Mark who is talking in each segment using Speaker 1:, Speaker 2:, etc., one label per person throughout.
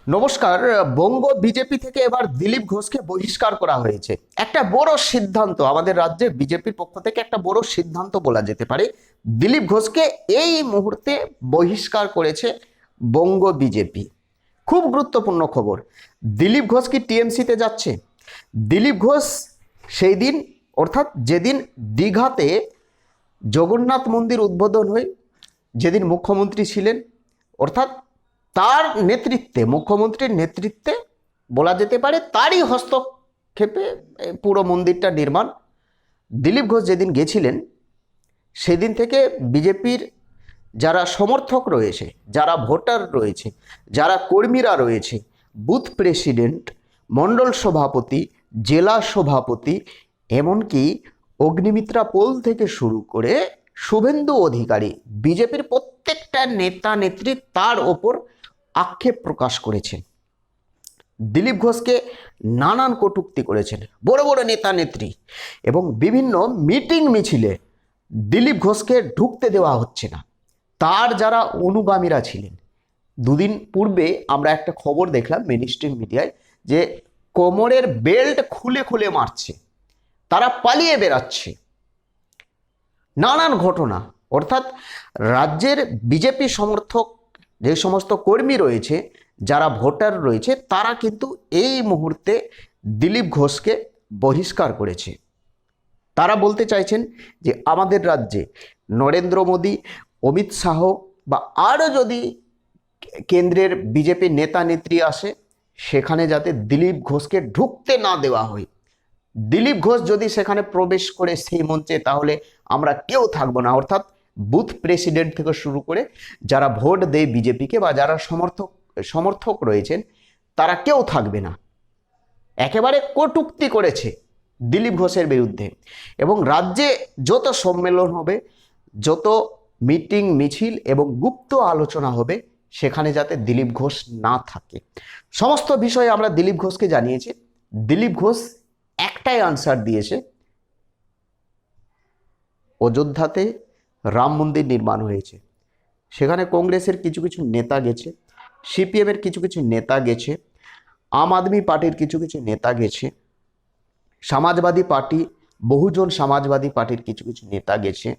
Speaker 1: নমস্কার। বঙ্গ বিজেপি থেকে এবার দিলীপ ঘোষকে বহিষ্কার করা হয়েছে। একটা বড় সিদ্ধান্ত, আমাদের রাজ্যে বিজেপির পক্ষ থেকে একটা বড় সিদ্ধান্ত বলা যেতে পারে। দিলীপ ঘোষকে এই মুহূর্তে বহিষ্কার করেছে বঙ্গ বিজেপি। খুব গুরুত্বপূর্ণ খবর। দিলীপ ঘোষ কি টিএমসিতে যাচ্ছে? দিলীপ ঘোষ সেই দিন, অর্থাৎ যেদিন দীঘাতে জগন্নাথ মন্দির উদ্বোধন হয়, যেদিন মুখ্যমন্ত্রী ছিলেন, অর্থাৎ তার নেতৃত্বে, মুখ্যমন্ত্রীর নেতৃত্বে বলা যেতে পারে, তারই হস্তক্ষেপে পুরো মন্দিরটা নির্মাণ। দিলীপ ঘোষ যেদিন গেছিলেন, সেদিন থেকে বিজেপির যারা সমর্থক রয়েছে, যারা ভোটার রয়েছে, যারা কর্মীরা রয়েছে, বুথ প্রেসিডেন্ট, মণ্ডল সভাপতি, জেলা সভাপতি, এমনকি অগ্নিমিত্রা পোল থেকে শুরু করে শুভেন্দু অধিকারী, বিজেপির প্রত্যেকটা নেতা নেত্রী তার ওপর আক্ষেপ প্রকাশ করেছেন। দিলীপ ঘোষকে নানান কটূক্তি করেছেন বড় বড় নেতা নেত্রী, এবং বিভিন্ন মিটিং মিছিলে দিলীপ ঘোষকে ঢুকতে দেওয়া হচ্ছে না। তার যারা অনুগামীরা ছিলেন, দুদিন পূর্বে আমরা একটা খবর দেখলাম মেইনস্ট্রিম মিডিয়ায়, যে কোমরের বেল্ট খুলে খুলে মারছে, তারা পালিয়ে বেরাচ্ছে। নানান ঘটনা, অর্থাৎ রাজ্যের বিজেপি সমর্থক যে সমস্ত কর্মী রয়েছে, যারা ভোটার রয়েছে, তারা কিন্তু এই মুহূর্তে দিলীপ ঘোষকে বহিষ্কার করেছে। তারা বলতে চাইছেন যে আমাদের রাজ্যে নরেন্দ্র মোদী, অমিত শাহ বা আরও যদি কেন্দ্রের বিজেপি নেতা নেত্রী আসে, সেখানে যাতে দিলীপ ঘোষকে ঢুকতে না দেওয়া হয়। দিলীপ ঘোষ যদি সেখানে প্রবেশ করে সেই মঞ্চে, তাহলে আমরা কেউ থাকবো না। অর্থাৎ বুথ প্রেসিডেন্ট থেকে শুরু করে যারা ভোট দেয় বিজেপিকে বা যারা সমর্থক রয়েছেন, তারা কেউ থাকবে না। একেবারে কটূক্তি করেছে দিলীপ ঘোষের বিরুদ্ধে। এবং রাজ্যে যত সম্মেলন হবে, যত মিটিং মিছিল এবং গুপ্ত আলোচনা হবে, সেখানে যাতে দিলীপ ঘোষ না থাকে। সমস্ত বিষয়ে আমরা দিলীপ ঘোষকে জানিয়েছি। দিলীপ ঘোষ একটাই আনসার দিয়েছে, অযোধ্যাতে রাম মন্দির নির্মাণ হয়েছে, সেখানে কংগ্রেসের কিছু কিছু নেতা গেছে, সিপিএমের কিছু কিছু নেতা গেছে, আম আদমি পার্টির কিছু কিছু নেতা গেছে, সমাজবাদী পার্টি, বহুজন সমাজবাদী পার্টির কিছু কিছু নেতা গেছে,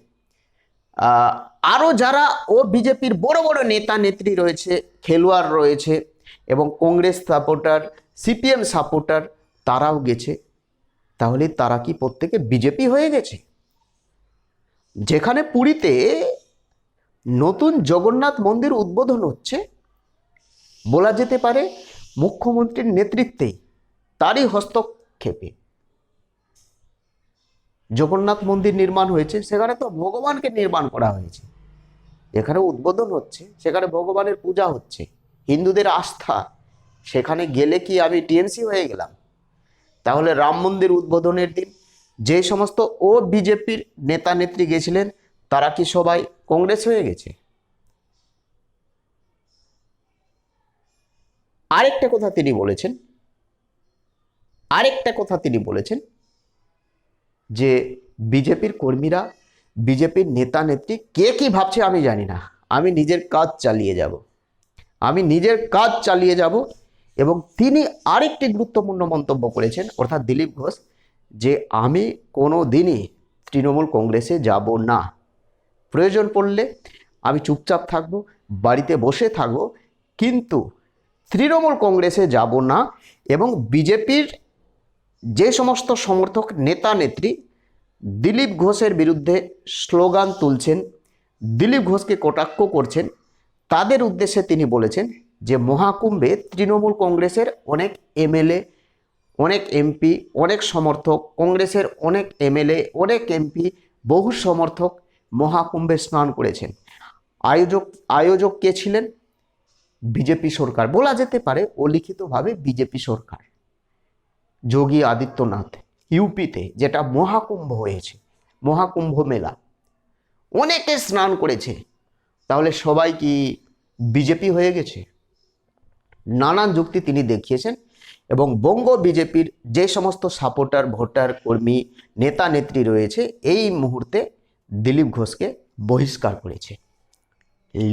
Speaker 1: আরও যারা ও বিজেপির বড় বড় নেতা নেত্রী রয়েছে, খেলোয়াড় রয়েছে এবং কংগ্রেস সাপোর্টার, সিপিএম সাপোর্টার, তারাও গেছে। তাহলে তারা কি প্রত্যেকে বিজেপি হয়ে গেছে? যেখানে পুরীতে নতুন জগন্নাথ মন্দির উদ্বোধন হচ্ছে, বলা যেতে পারে মুখ্যমন্ত্রীর নেতৃত্বে, তারই হস্তক্ষেপে জগন্নাথ মন্দির নির্মাণ হয়েছে। সেখানে তো ভগবানকে নির্মাণ করা হয়েছে, যেখানে উদ্বোধন হচ্ছে সেখানে ভগবানের পূজা হচ্ছে, হিন্দুদের আস্থা। সেখানে গেলে কি আমি টিএমসি হয়ে গেলাম? তাহলে রাম মন্দির উদ্বোধনের দিন যে সমস্ত ও বিজেপির নেতা নেত্রী গেছিলেন, তারা কি সবাই কংগ্রেস হয়ে গেছে? আরেকটা কথা তিনি বলেছেন যে বিজেপির কর্মীরা, বিজেপির নেতা নেত্রী কে কি ভাবছে আমি জানি না, আমি নিজের কাজ চালিয়ে যাব। এবং তিনি আরেকটি গুরুত্বপূর্ণ মন্তব্য করেছেন, অর্থাৎ দিলীপ ঘোষ, যে আমি কোনো দিনই তৃণমূল কংগ্রেসে যাব না। প্রয়োজন পড়লে আমি চুপচাপ থাকব, বাড়িতে বসে থাকব, কিন্তু তৃণমূল কংগ্রেসে যাব না। এবং বিজেপির যে সমস্ত সমর্থক নেতা নেত্রী দিলীপ ঘোষের বিরুদ্ধে স্লোগান তুলছেন, দিলীপ ঘোষকে কটাক্ষ করছেন, তাদের উদ্দেশ্যে তিনি বলেছেন যে মহাকুম্ভে তৃণমূল কংগ্রেসের অনেক এমএলএ, অনেক এমপি, অনেক সমর্থক, কংগ্রেসের অনেক এমএলএ, অনেক এমপি, বহু সমর্থক মহাকুম্ভে স্নান করেছেন। আয়োজক কে ছিলেন? বিজেপি সরকার, বলা যেতে পারে অলিখিতভাবে বিজেপি সরকার। যোগী আদিত্যনাথ ইউপিতে যেটা মহাকুম্ভ হয়েছে, মহাকুম্ভ মেলা, অনেকে স্নান করেছে। তাহলে সবাই কি বিজেপি হয়ে গেছে? নানান যুক্তি তিনি দেখিয়েছেন এবং বঙ্গ বিজেপির যে সমস্ত সাপোর্টার, ভোটার, কর্মী, নেতা নেত্রী রয়েছে, এই মুহূর্তে দিলীপ ঘোষকে বহিষ্কার করেছে।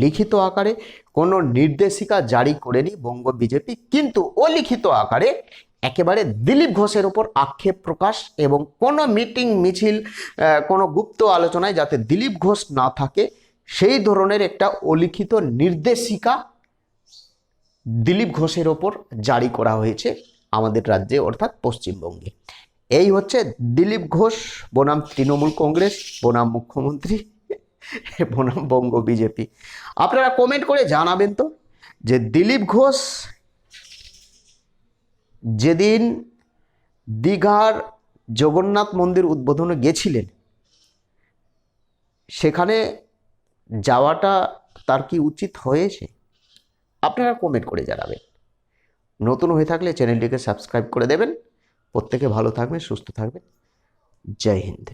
Speaker 1: লিখিত আকারে কোনো নির্দেশিকা জারি করেনি বঙ্গ বিজেপি, কিন্তু অলিখিত আকারে একেবারে দিলীপ ঘোষের ওপর আক্ষেপ প্রকাশ এবং কোনো মিটিং মিছিল, কোনো গুপ্ত আলোচনায় যাতে দিলীপ ঘোষ না থাকে সেই ধরনের একটা অলিখিত নির্দেশিকা দিলীপ ঘোষের ওপর জারি করা হয়েছে আমাদের রাজ্যে অর্থাৎ পশ্চিমবঙ্গে। এই হচ্ছে দিলীপ ঘোষ বনাম তৃণমূল কংগ্রেস বনাম মুখ্যমন্ত্রী বনাম বঙ্গ বিজেপি। আপনারা কমেন্ট করে জানাবেন তো যে দিলীপ ঘোষ যেদিন দীঘার জগন্নাথ মন্দির উদ্বোধনে গেছিলেন সেখানে যাওয়াটা তার কি উচিত হয়েছে? আপনারা কমেন্ট করে জানাবেন। নতুন হয়ে থাকলে চ্যানেলটিকে সাবস্ক্রাইব করে দেবেন। প্রত্যেকে ভালো থাকবেন, সুস্থ থাকবেন। জয় হিন্দ।